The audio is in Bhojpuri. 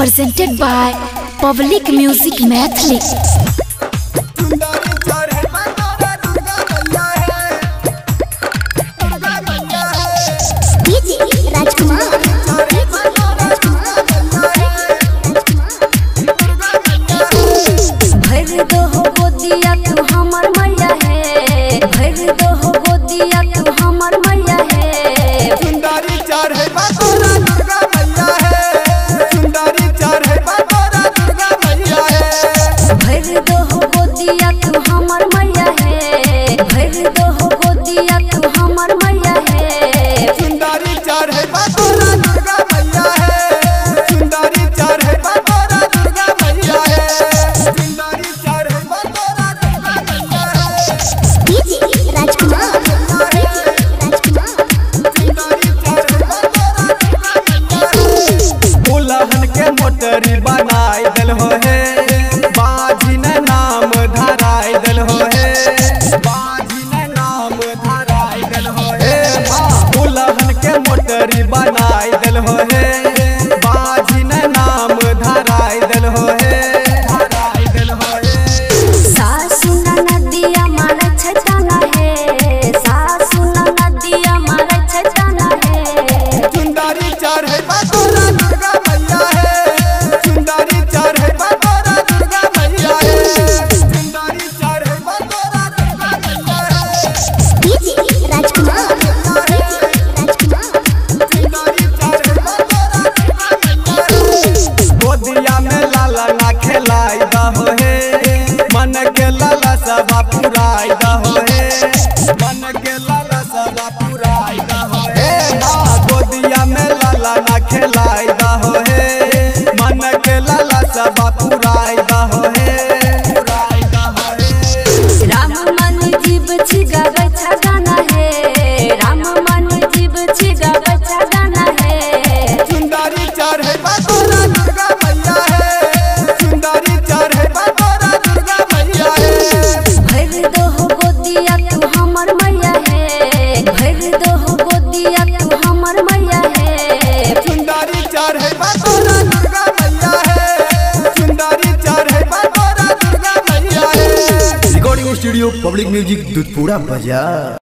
presented by Public Music Mathli। भर दो हो गोदिया तू हमर मैया है, भर दो हो गोदिया तू हमर मैया है। सुंदरी चार है बातोरा दुर्गा मैया है, सुंदरी चार है बातोरा दुर्गा मैया है। भर दो हो गोदिया तू हमर मैया है, भर दो हो गोदिया तू हमर मैया है। सुंदरी चार है बातोरा दुर्गा मैया है, सुंदरी चार है बातोरा दुर्गा मैया है। सुंदरी चार है बातोरा दुर्गा मैया है। डीजे राजकुमार दुल्हन के मोटरी बनाई दल हो है, बाजी ने नाम धराई दल हो है, बाजी ने नाम धराई दल हो है। दुल्हन के मोटरी बनाई दल हो है, बाजी ने नाम धराई दल हो है, धराई दल हो है। सासु नदिया मारे छटाना है, सासु नदिया मारे छटाना है। सुंदरी चार है बातोरा दुर्गा मैया है, सुंदरी चार है बातोरा दुर्गा मैया है। सुंदरी चार है बातोरा दुर्गा मैया है। डीजे राजकुमार गोदिया में लाला ना खेलाई दहो है, मन के लाला सब पुराई दहो है, मन के लाला सब पुराई दहो है। गोदिया में लाला ना खेलाई दहो है, मन के लाला सब पुराई दहो है, पुराई दहो है। राम मन जीव छिगावे छगाना है, राम मन जीव छिगावे छगाना है। सुंदरी चार है बातोरा दुर्गा मैया है, सुंदरी चार है बातोरा दुर्गा मैया है। भर दो हो गोदिया तू हमर मैया है, भर दो हो गोदिया तू हमर मैया है। सुंदरी चार है बातोरा दुर्गा मैया है, सुंदरी चार है बातोरा दुर्गा मैया है। Recording studio public music Dudhpura बाजार।